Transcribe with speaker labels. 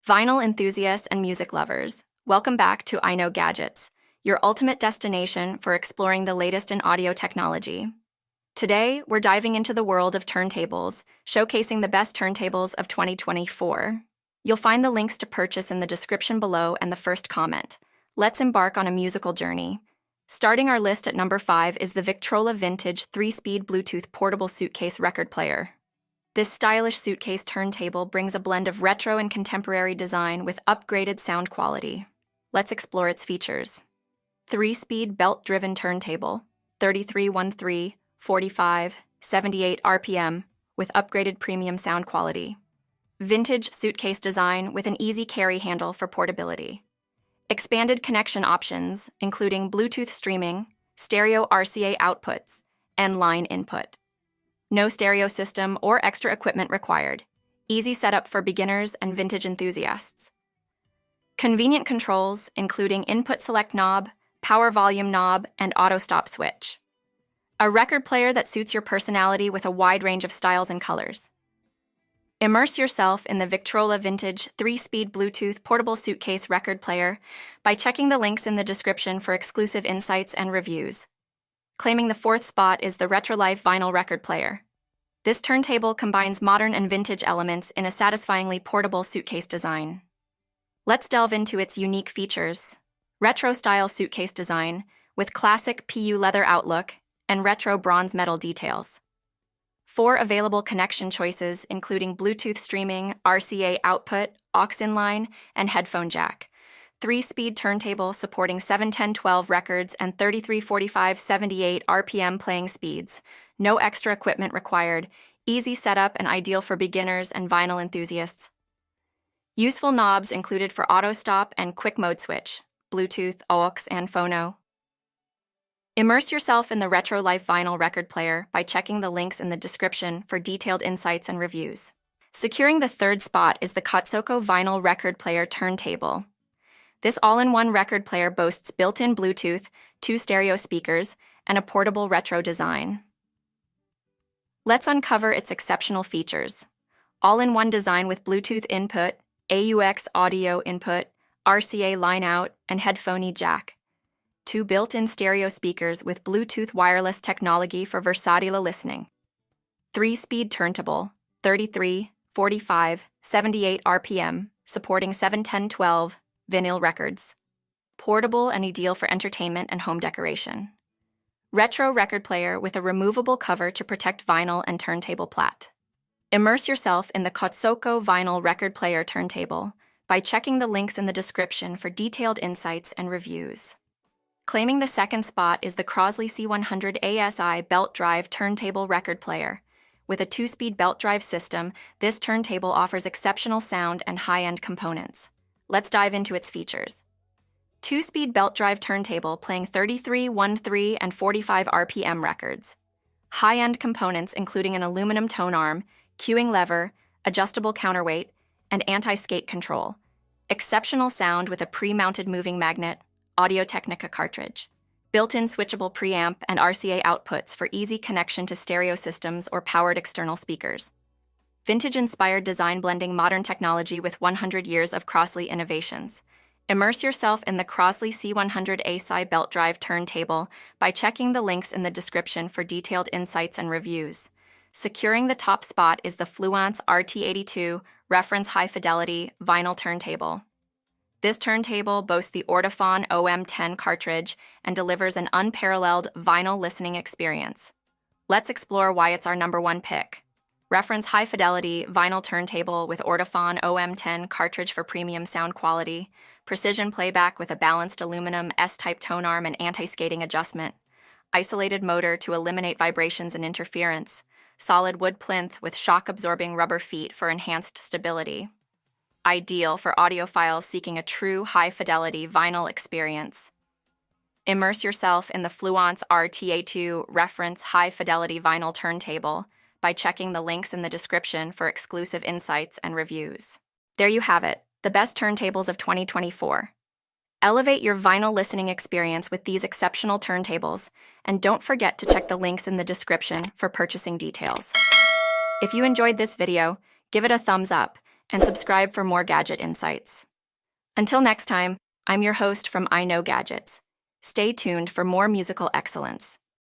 Speaker 1: Vinyl enthusiasts and music lovers, welcome back to I Know Gadgets, your ultimate destination for exploring the latest in audio technology. Today, we're diving into the world of turntables, showcasing the best turntables of 2024. You'll find the links to purchase in the description below and the first comment. Let's embark on a musical journey. Starting our list at number 5 is the Victrola Vintage 3-speed Bluetooth portable suitcase record player. This stylish suitcase turntable brings a blend of retro and contemporary design with upgraded sound quality. Let's explore its features. 3-speed belt-driven turntable, 3313, 45, 78 RPM, with upgraded premium sound quality. Vintage suitcase design with an easy carry handle for portability. Expanded connection options, including Bluetooth streaming, stereo RCA outputs, and line input. No stereo system or extra equipment required. Easy setup for beginners and vintage enthusiasts. Convenient controls, including input select knob, power volume knob, and auto stop switch. A record player that suits your personality with a wide range of styles and colors. Immerse yourself in the Victrola Vintage 3-speed Bluetooth portable suitcase record player by checking the links in the description for exclusive insights and reviews. Claiming the 4th spot is the Retrolife vinyl record player. This turntable combines modern and vintage elements in a satisfyingly portable suitcase design. Let's delve into its unique features. Retro-style suitcase design with classic PU leather outlook and retro bronze metal details. 4 available connection choices including Bluetooth streaming, RCA output, aux inline, and headphone jack. 3-speed turntable supporting 710/12 records and 33/45/78 RPM playing speeds. No extra equipment required. Easy setup and ideal for beginners and vinyl enthusiasts. Useful knobs included for auto stop and quick mode switch, Bluetooth, aux, and phono. Immerse yourself in the Retrolife vinyl record player by checking the links in the description for detailed insights and reviews. Securing the 3rd spot is the Cotsoco vinyl record player turntable. This all-in-one record player boasts built-in Bluetooth, 2 stereo speakers, and a portable retro design. Let's uncover its exceptional features. All-in-one design with Bluetooth input, AUX audio input, RCA line-out, and headphone jack. 2 built-in stereo speakers with Bluetooth wireless technology for versatile listening. 3-speed turntable, 33, 45, 78 RPM, supporting 710/12 vinyl records. Portable and ideal for entertainment and home decoration. Retro record player with a removable cover to protect vinyl and turntable plat. Immerse yourself in the Cotsoco vinyl record player turntable by checking the links in the description for detailed insights and reviews. Claiming the 2nd spot is the Crosley C100 ASI belt drive turntable record player. With a 2-speed belt drive system, this turntable offers exceptional sound and high-end components. Let's dive into its features. 2-speed belt drive turntable playing 33, 13, and 45 RPM records. High-end components including an aluminum tone arm, cueing lever, adjustable counterweight, and anti-skate control. Exceptional sound with a pre-mounted moving magnet, Audio-Technica cartridge. Built-in switchable preamp and RCA outputs for easy connection to stereo systems or powered external speakers. Vintage-inspired design blending modern technology with 100 years of Crosley innovations. Immerse yourself in the Crosley C100 ASI belt drive turntable by checking the links in the description for detailed insights and reviews. Securing the top spot is the Fluance RT82 reference high-fidelity vinyl turntable. This turntable boasts the audiophile OM10 cartridge and delivers an unparalleled vinyl listening experience. Let's explore why it's our number 1 pick. Reference high-fidelity vinyl turntable with audiophile OM10 cartridge for premium sound quality, precision playback with a balanced aluminum S-type tone arm and anti-skating adjustment, isolated motor to eliminate vibrations and interference, solid wood plinth with shock-absorbing rubber feet for enhanced stability. Ideal for audiophiles seeking a true high-fidelity vinyl experience. Immerse yourself in the Fluance RTA2 reference high-fidelity vinyl turntable by checking the links in the description for exclusive insights and reviews. There you have it, the best turntables of 2024. Elevate your vinyl listening experience with these exceptional turntables, and don't forget to check the links in the description for purchasing details. If you enjoyed this video, give it a thumbs up and subscribe for more gadget insights. Until next time, I'm your host from I Know Gadgets. Stay tuned for more musical excellence.